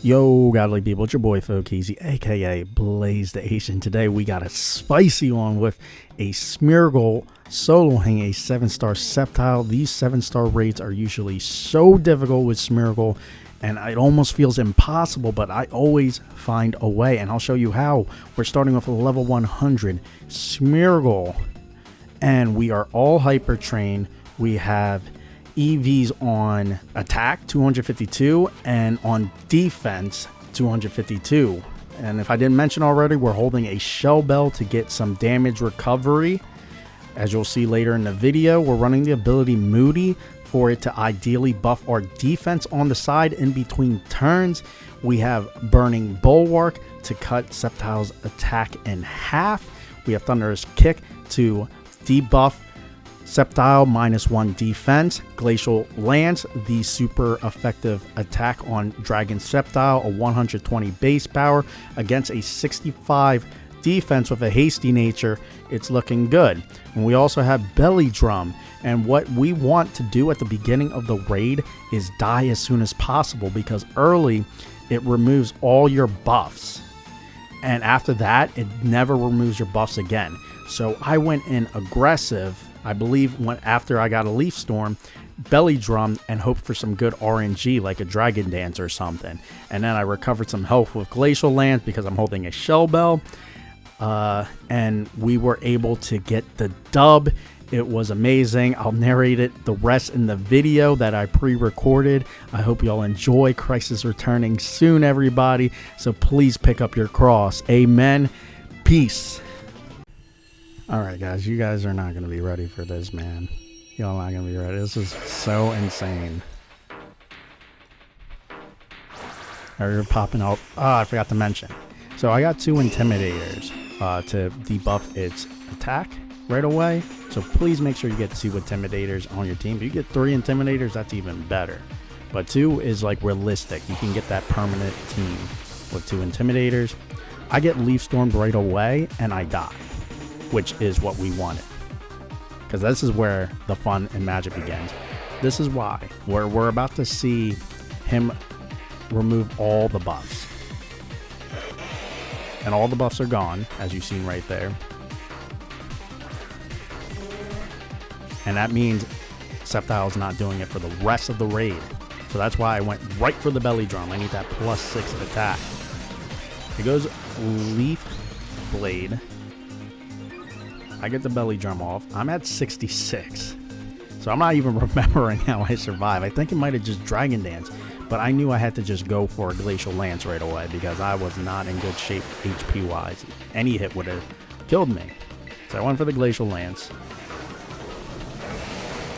Yo, godly people, it's your boy Fokeezy, aka Blaze the Asian. Today we got a spicy one with a Smeargle soloing a 7-star Sceptile. These 7-star raids are usually so difficult with Smeargle, and it almost feels impossible, but I always find a way, and I'll show you how. We're starting with a level 100 Smeargle, and we are all hyper trained. We have EVs on attack 252 and on defense 252. And if I didn't mention already, we're holding a shell bell to get some damage recovery. As you'll see later in the video, we're running the ability Moody for it to ideally buff our defense on the side in between turns. We have Burning Bulwark to cut Sceptile's attack in half. We have Thunderous Kick to debuff Sceptile -1 defense. Glacial Lance, the super effective attack on Dragon Sceptile, a 120 base power against a 65 defense with a hasty nature. It's looking good. And we also have Belly Drum, and what we want to do at the beginning of the raid is die as soon as possible, because early it removes all your buffs, and after that it never removes your buffs again. So I went in aggressive, I believe, after I got a Leaf Storm, Belly Drum, and hoped for some good RNG like a Dragon Dance or something. And then I recovered some health with Glacial Lance because I'm holding a Shell Bell. And we were able to get the dub. It was amazing. I'll narrate it the rest in the video that I pre-recorded. I hope you all enjoy. Crisis returning soon, everybody. So please pick up your cross. Amen. Peace. Alright guys, you guys are not going to be ready for this, man. Y'all not going to be ready. This is so insane. You're popping out. Oh, I forgot to mention. So I got 2 intimidators to debuff its attack right away. So please make sure you get 2 intimidators on your team. If you get 3 intimidators, that's even better. But 2 is like realistic. You can get that permanent team with 2 intimidators. I get Leaf Stormed right away and I die, which is what we wanted, because this is where the fun and magic begins. This is why we're about to see him remove all the buffs, and all the buffs are gone, as you've seen right there. And that means Sceptile's not doing it for the rest of the raid. So that's why I went right for the Belly Drum. I need that +6 attack. It goes Leaf Blade. I get the Belly Drum off. I'm at 66. So I'm not even remembering how I survived. I think it might have just Dragon Dance, but I knew I had to just go for a Glacial Lance right away because I was not in good shape HP wise. Any hit would have killed me. So I went for the Glacial Lance.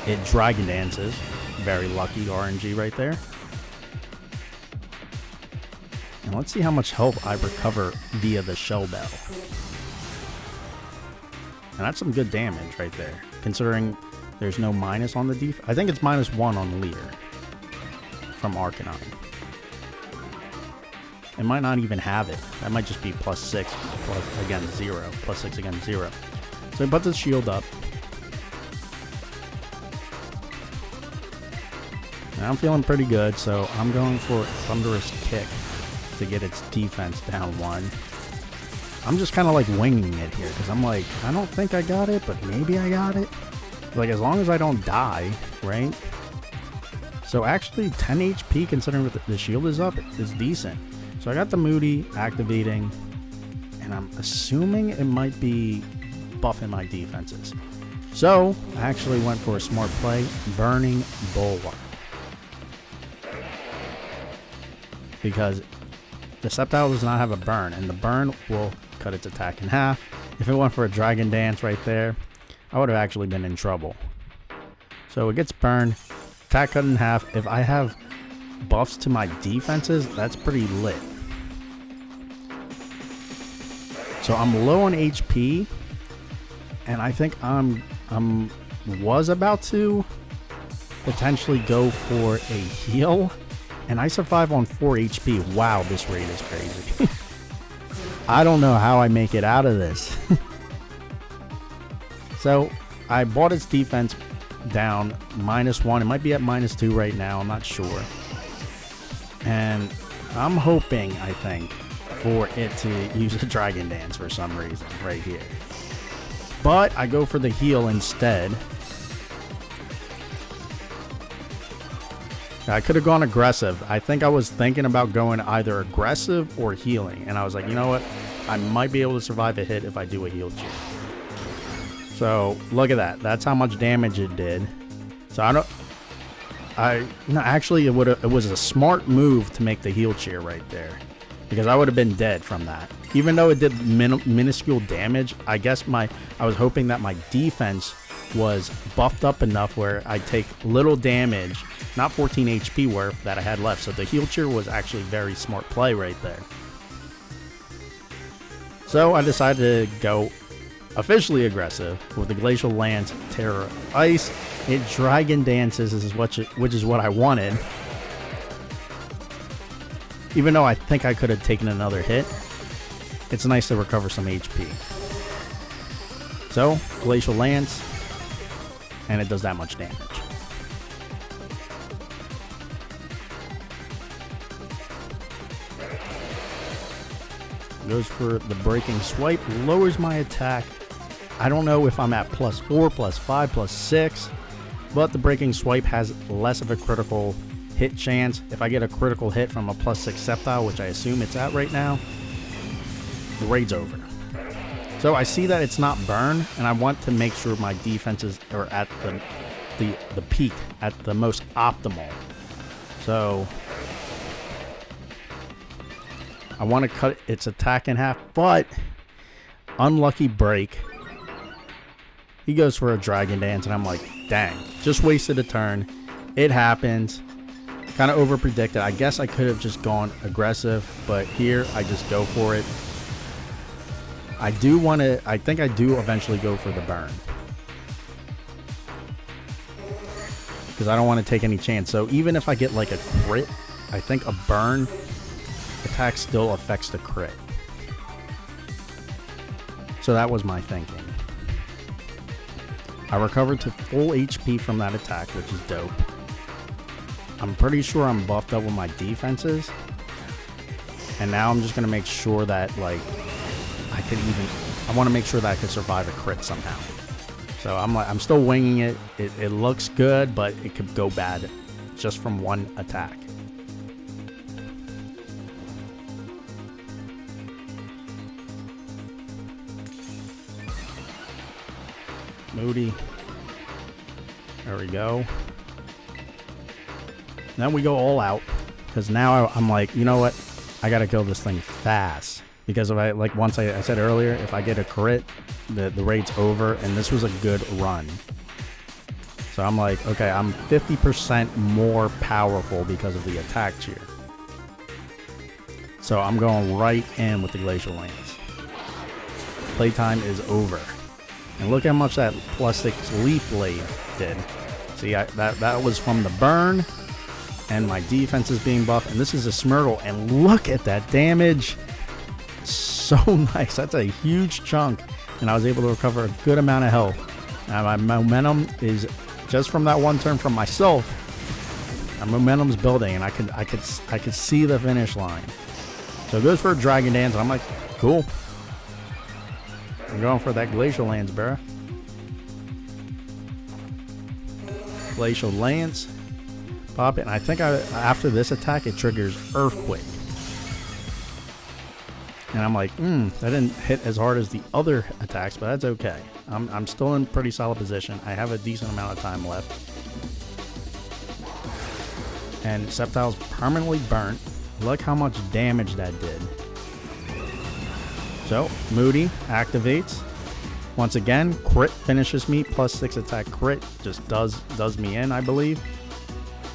It Dragon Dances. Very lucky RNG right there. And let's see how much health I recover via the Shell Bell. And that's some good damage right there, considering there's no minus on the def. I think it's -1 on Leer from Arcanine. It might not even have it. That might just be +6 against 0. +6 against 0. So I put the shield up. And I'm feeling pretty good, so I'm going for Thunderous Kick to get its defense down 1. I'm just kind of like winging it here, because I'm like, I don't think I got it, but maybe I got it. Like, as long as I don't die, right? So actually 10 HP, considering that the shield is up, is decent. So I got the Moody activating, and I'm assuming it might be buffing my defenses. So I actually went for a smart play, Burning Bulwark, because the Sceptile does not have a burn, and the burn will cut its attack in half. If it went for a Dragon Dance right there, I would have actually been in trouble. So it gets burned, attack cut in half. If I have buffs to my defenses, that's pretty lit. So I'm low on HP, and I think was about to potentially go for a heal. And I survive on 4 HP. Wow, this raid is crazy. I don't know how I make it out of this. So I bought its defense down -1. It might be at -2 right now. I'm not sure. And I'm hoping, I think, for it to use a Dragon Dance for some reason right here. But I go for the heal instead. I could have gone aggressive. I think I was thinking about going either aggressive or healing. And I was like, you know what? I might be able to survive a hit if I do a heal cheer. So, look at that. That's how much damage it did. So, no, actually, it was a smart move to make the heal cheer right there. Because I would have been dead from that. Even though it did minuscule damage, I guess I was hoping that my defense was buffed up enough where I'd take little damage, not 14 HP worth that I had left. So the heal cheer was actually very smart play right there. So I decided to go officially aggressive with the Glacial Lance, Terror Ice. It Dragon Dances, which is what I wanted. Even though I think I could have taken another hit, it's nice to recover some HP. So, Glacial Lance, and it does that much damage. Goes for the Breaking Swipe, lowers my attack. I don't know if I'm at +4, +5, +6, but the Breaking Swipe has less of a critical hit chance. If I get a critical hit from a +6 Sceptile, which I assume it's at right now, the raid's over. So I see that it's not burn, and I want to make sure my defenses are at the peak, at the most optimal. So I want to cut its attack in half, but unlucky break. He goes for a Dragon Dance, and I'm like, dang, just wasted a turn. It happens. Kind of over-predicted. I guess I could have just gone aggressive, but here I just go for it. I think I do eventually go for the burn. Because I don't want to take any chance. So even if I get like a crit, I think a burn attack still affects the crit. So that was my thinking. I recovered to full HP from that attack, which is dope. I'm pretty sure I'm buffed up with my defenses. And now I'm just going to make sure that, like, I want to make sure that I could survive a crit somehow. So I'm still winging it. It looks good, but it could go bad just from one attack. Moody. There we go. Then we go all out, because now I'm like, you know what? I gotta kill this thing fast. Because if I said earlier, if I get a crit, the raid's over, and this was a good run. So I'm like, okay, I'm 50% more powerful because of the attack cheer. So I'm going right in with the Glacial Lance. Playtime is over. And look how much that +6 Leaf Blade did. See, that was from the burn, and my defense is being buffed, and this is a Smeargle, and look at that damage. So nice. That's a huge chunk, and I was able to recover a good amount of health. Now my momentum is just from that one turn from myself. My momentum's building, and I could see the finish line. So it goes for a Dragon Dance, and I'm like, cool. I'm going for that Glacial Lance, bruh. Glacial Lance. Pop it, and I think after this attack, it triggers Earthquake. And I'm like, that didn't hit as hard as the other attacks, but that's okay. I'm still in pretty solid position. I have a decent amount of time left. And Sceptile's permanently burnt. Look how much damage that did. So, Moody activates. Once again, crit finishes me. +6 attack crit just does me in, I believe.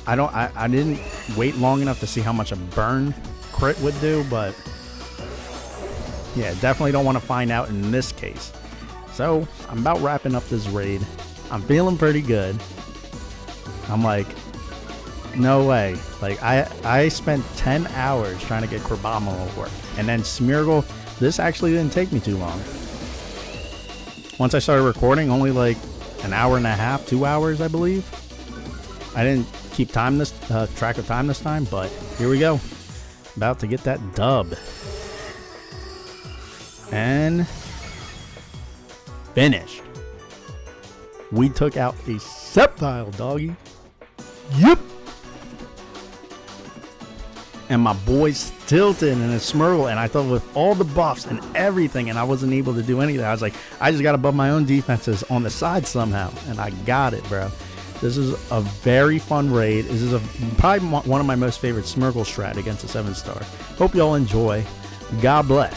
I didn't wait long enough to see how much a burn crit would do, but yeah, definitely don't want to find out in this case. So, I'm about wrapping up this raid. I'm feeling pretty good. I'm like, no way. Like, I spent 10 hours trying to get Crabominal to work. And then Smeargle, this actually didn't take me too long. Once I started recording, only like an hour and a half, 2 hours, I believe. I didn't keep track of time this time, but here we go. About to get that dub. And finished. We took out a Sceptile, doggy. Yep. And my boy's tilted in a Smeargle, and I thought with all the buffs and everything, and I wasn't able to do anything. I was like, I just got above my own defenses on the side somehow, and I got it, bro. This is a very fun raid. This is probably one of my most favorite Smeargle strat against a 7-star. Hope y'all enjoy. God bless.